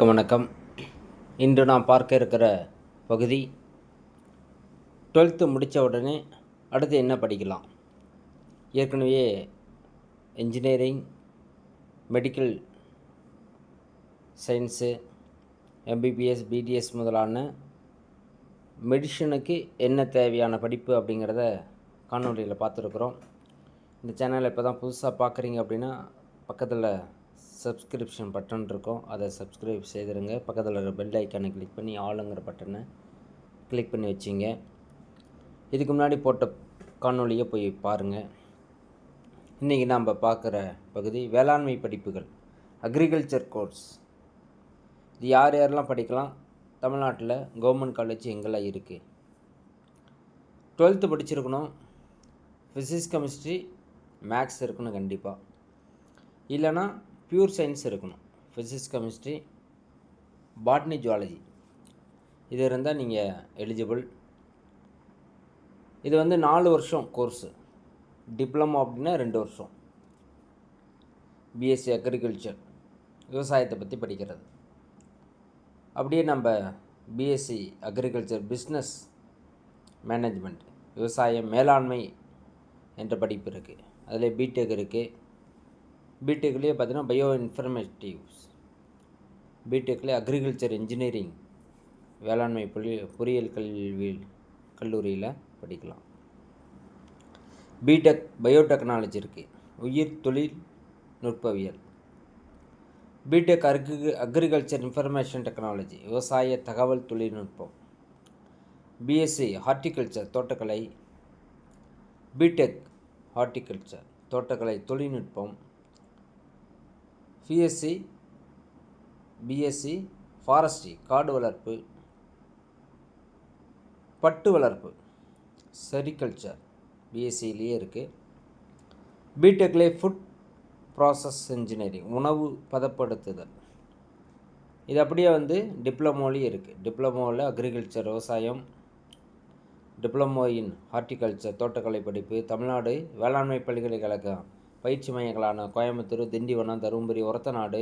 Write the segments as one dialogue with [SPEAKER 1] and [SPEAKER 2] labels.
[SPEAKER 1] வணக்கம். இன்று நாம் பார்க்க இருக்கிற பகுதி 12th முடித்த உடனே அடுத்து என்ன படிக்கலாம். ஏற்கனவே engineering, medical science, MBBS, BDS முதலான மெடிஷனுக்கு என்ன தேவையான படிப்பு அப்படிங்கிறத காணொலியில் பார்த்துருக்குறோம். இந்த சேனலை இப்போ தான் புதுசாக பார்க்குறீங்க அப்படின்னா பக்கத்தில் சப்ஸ்கிரிப்ஷன் பட்டன் இருக்கும், அதை சப்ஸ்கிரைப் செய்திருங்க. பக்கத்தில் இருக்கிற பெல் ஐக்கானை கிளிக் பண்ணி ஆளுங்கிற பட்டனை கிளிக் பண்ணி வச்சிங்க. இதுக்கு முன்னாடி போட்ட காணொலியை போய் பாருங்கள். இன்றைக்கி நாம் பார்க்குற பகுதி வேளாண்மை படிப்புகள், அக்ரிகல்ச்சர் கோர்ஸ். இது யார் யாரெல்லாம் படிக்கலாம், தமிழ்நாட்டில் கவர்மெண்ட் காலேஜ் எங்கெல்லாம் இருக்குது. 12th படிச்சிருக்கணும், ஃபிசிக்ஸ், கெமிஸ்ட்ரி, மேக்ஸ் இருக்கணும் கண்டிப்பாக. இல்லைனா பியூர் சயின்ஸ் இருக்கணும், ஃபிசிக்ஸ், கெமிஸ்ட்ரி, பாட்னி, ஜுவாலஜி. இது இருந்தால் நீங்கள் எலிஜிபிள். இது 4 வருஷம் கோர்ஸு. டிப்ளமோ அப்படின்னா 2 வருஷம். பிஎஸ்சி அக்ரிகல்ச்சர், விவசாயத்தை பற்றி படிக்கிறது. அப்படியே நம்ம பிஎஸ்சி அக்ரிகல்ச்சர் பிஸ்னஸ் மேனேஜ்மெண்ட், விவசாய மேலாண்மை என்ற படிப்பு இருக்குது. அதில் பிடெக் இருக்குது. பிடெக்லேயே பார்த்தீங்கன்னா பயோ இன்ஃபர்மேட்டிவ்ஸ், பிடெக்லேயே அக்ரிகல்ச்சர் இன்ஜினியரிங், வேளாண்மை பொறியியல் கல்லூரியில் படிக்கலாம். பிடெக் பயோடெக்னாலஜி இருக்குது, உயிர் தொழில் நுட்பவியல். பிடெக் அக்ரிகல்ச்சர் இன்ஃபர்மேஷன் டெக்னாலஜி, விவசாய தகவல் தொழில்நுட்பம். பிஎஸ்சி ஹார்டிகல்ச்சர், தோட்டக்கலை. பிடெக் ஹார்டிகல்ச்சர், தோட்டக்கலை தொழில்நுட்பம். பிஎஸ்சி ஃபாரஸ்ட்ரி, காடு வளர்ப்பு, பட்டு வளர்ப்பு, செரிகல்ச்சர் பிஎஸ்சிலேயே இருக்குது. பிடெக்லேயே ஃபுட் ப்ராசஸ் இன்ஜினியரிங், உணவு பதப்படுத்துதல். இது அப்படியே டிப்ளமோலேயே இருக்குது. டிப்ளமோவில் அக்ரிகல்ச்சர் விவசாயம், டிப்ளமோ இன் ஹார்டிகல்ச்சர் தோட்டக்கலை படிப்பு. தமிழ்நாடு வேளாண்மை பல்கலைக்கழகம் பயிற்சி மையங்களான கோயம்புத்தூர், திண்டிவனம், தருமபுரி, ஒரத்தநாடு,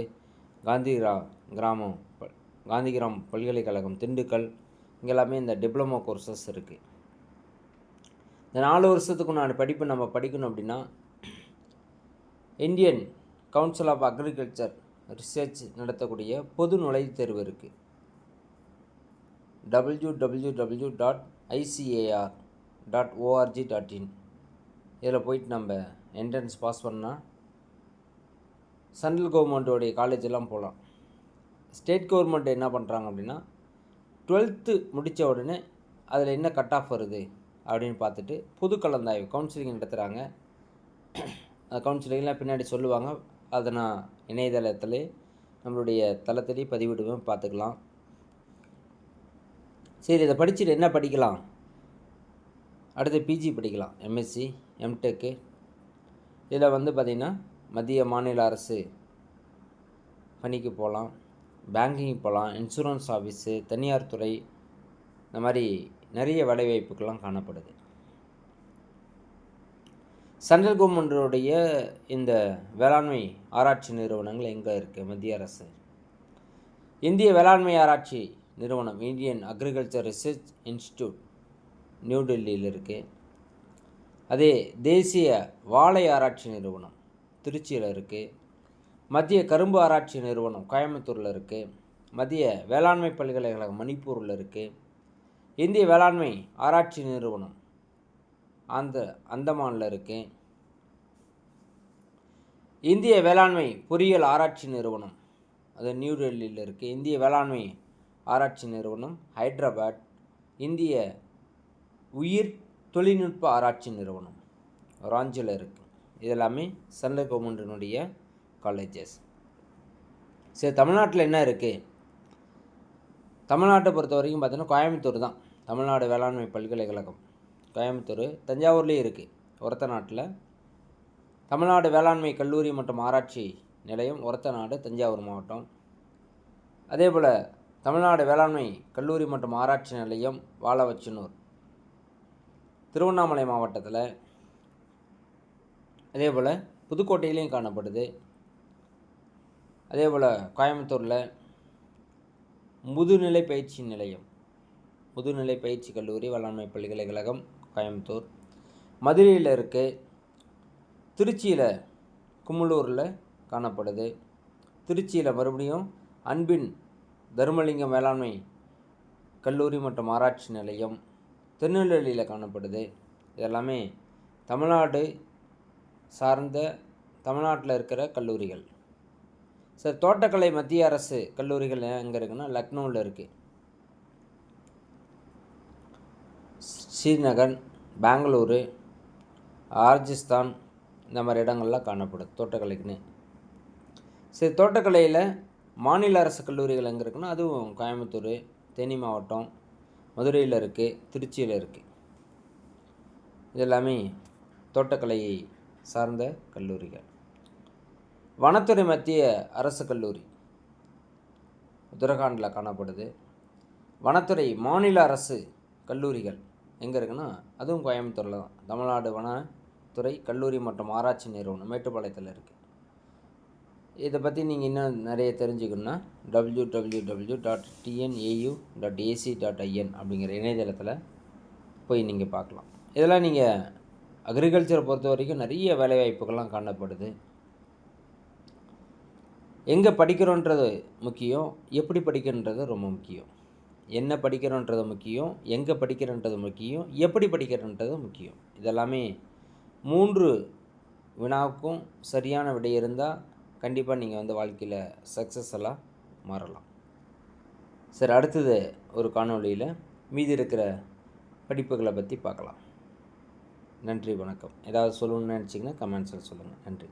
[SPEAKER 1] காந்திகிராம் பல்கலைக்கழகம் திண்டுக்கல், இங்கெல்லாமே இந்த டிப்ளமோ கோர்சஸ் இருக்குது. இந்த 4 வருஷத்துக்கு நான் படிப்பு நம்ம படிக்கணும் அப்படின்னா Indian Council of Agriculture Research நடத்தக்கூடிய பொது நுழைவுத் தேர்வு இருக்குது. www.icar.org.in. இதில் போயிட்டு நம்ம என்ட்ரன்ஸ் பாஸ் பண்ணால் சென்ட்ரல் கவர்மெண்ட்டோடைய காலேஜெல்லாம் போகலாம். ஸ்டேட் கவர்மெண்ட் என்ன பண்ணுறாங்க அப்படின்னா 12th முடித்த உடனே அதில் என்ன கட் ஆஃப் வருது அப்படின்னு பார்த்துட்டு பொது கலந்தாய்வு கவுன்சிலிங் நடத்துகிறாங்க. அந்த கவுன்சிலிங்லாம் பின்னாடி சொல்லுவாங்க. அதை நான் இணையதளத்தில் நம்மளுடைய தளத்திலே பதிவிடுவேன், பார்த்துக்கலாம். சரி, இதை படிச்சுட்டு என்ன படிக்கலாம்? அடுத்து பிஜி படிக்கலாம், எம்எஸ்சி, எம்டெக்கு. இதில் பார்த்திங்கன்னா மத்திய மாநில அரசு பணிக்கு போகலாம், பேங்கிங் போகலாம், இன்சூரன்ஸ் ஆஃபீஸு, தனியார் துறை, இந்த மாதிரி நிறைய வேலைவாய்ப்புக்கெல்லாம் காணப்படுது. சென்ட்ரல் கவர்மெண்ட்டுடைய இந்த வேளாண்மை ஆராய்ச்சி நிறுவனங்கள் எங்கே இருக்குது? மத்திய அரசு இந்திய வேளாண்மை ஆராய்ச்சி நிறுவனம், Indian agriculture research institute, new டெல்லியில் இருக்குது. அதே தேசிய வாழை ஆராய்ச்சி நிறுவனம் திருச்சியில் இருக்குது. மத்திய கரும்பு ஆராய்ச்சி நிறுவனம் கோயம்புத்தூரில் இருக்குது. மத்திய வேளாண்மை பல்கலைக்கழகம் மணிப்பூரில் இருக்குது. இந்திய வேளாண்மை ஆராய்ச்சி நிறுவனம் அந்தமானில் இருக்குது. இந்திய வேளாண்மை பொறியியல் ஆராய்ச்சி நிறுவனம் அது நியூ டெல்லியில் இருக்குது. இந்திய வேளாண்மை ஆராய்ச்சி நிறுவனம் ஹைதராபாத். இந்திய உயிர் தொழில்நுட்ப ஆராய்ச்சி நிறுவனம் ராஞ்சியில் இருக்குது. இதெல்லாமே சென்ட்ரல் கவர்மெண்ட்டினுடைய காலேஜஸ். சரி, தமிழ்நாட்டில் என்ன இருக்குது? தமிழ்நாட்டை பொறுத்த வரைக்கும் பார்த்தீங்கன்னா கோயம்புத்தூர் தான் தமிழ்நாடு வேளாண்மை பல்கலைக்கழகம். கோயம்புத்தூர், தஞ்சாவூர்லேயும் இருக்குது. ஒரத்தநாட்டில் தமிழ்நாடு வேளாண்மை கல்லூரி மற்றும் ஆராய்ச்சி நிலையம், ஒரத்தநாடு, தஞ்சாவூர் மாவட்டம். அதே போல் தமிழ்நாடு வேளாண்மை கல்லூரி மற்றும் ஆராய்ச்சி நிலையம் வாழவச்சனூர், திருவண்ணாமலை மாவட்டத்தில். அதே போல் புதுக்கோட்டையிலையும் காணப்படுது. அதே போல் கோயம்புத்தூரில், முதுநிலை பயிற்சி நிலையம், முதுநிலை பயிற்சி கல்லூரி, வேளாண்மை பல்கலைக்கழகம், கோயம்புத்தூர். மதுரையில் இருக்குது. திருச்சியில் கும்மலூரில் காணப்படுது. திருச்சியில் மறுபடியும் அன்பின் தர்மலிங்கம் வேளாண்மை கல்லூரி மற்றும் ஆராய்ச்சி நிலையம், திருநெல்வேலியில் காணப்படுது. இதெல்லாமே தமிழ்நாடு சார்ந்த, தமிழ்நாட்டில் இருக்கிற கல்லூரிகள். சார், தோட்டக்கலை மத்திய அரசு கல்லூரிகள் எங்கே இருக்குன்னா லக்னோவில் இருக்குது. ஸ்ரீநகர், பெங்களூரு, ராஜஸ்தான், இந்த மாதிரி இடங்கள்லாம் காணப்படுது தோட்டக்கலைக்குன்னு. சரி, தோட்டக்கலையில் மாநில அரசு கல்லூரிகள் எங்கே இருக்குன்னா அதுவும் கோயம்புத்தூர், தேனி மாவட்டம், மதுரையில் இருக்குது, திருச்சியில் இருக்குது. இதெல்லாமே தோட்டக்கலையை சார்ந்த கல்லூரிகள். வனத்துறை மத்திய அரசு கல்லூரி உத்தரகாண்டில் காணப்படுது. வனத்துறை மாநில அரசு கல்லூரிகள் எங்கே இருக்குன்னா அதுவும் கோயம்புத்தூரில் தான். தமிழ்நாடு வனத்துறை கல்லூரி மற்றும் ஆராய்ச்சி நிறுவனம் மேட்டுப்பாளையத்தில் இருக்குது. இதை பற்றி நீங்கள் இன்னும் நிறைய தெரிஞ்சுக்கணுன்னா www.tnau.ac.in அப்படிங்கிற இணையதளத்தில் போய் நீங்கள் பார்க்கலாம். இதெல்லாம் நீங்கள் அக்ரிகல்ச்சரை பொறுத்த வரைக்கும் நிறைய வேலைவாய்ப்புகள்லாம் காணப்படுது. எங்கே படிக்கிறோன்றது முக்கியம், எப்படி படிக்கிறன்றது ரொம்ப முக்கியம். என்ன படிக்கிறோன்றது முக்கியம், எங்கே படிக்கிறன்றது முக்கியம், எப்படி படிக்கிறன்றது முக்கியம். இதெல்லாமே 3 வினாவுக்கும் சரியான விடை இருந்தால் கண்டிப்பாக நீங்கள் வாழ்க்கையில் சக்ஸஸ்ஃபுல்லாக மாறலாம். சரி, அடுத்தது ஒரு காணொளியில் மீதி இருக்கிற படிப்புகளை பற்றி பார்க்கலாம். நன்றி, வணக்கம். ஏதாவது சொல்லணும்னு நினச்சிங்கன்னா கமெண்ட்ஸில் சொல்லுங்கள். நன்றி.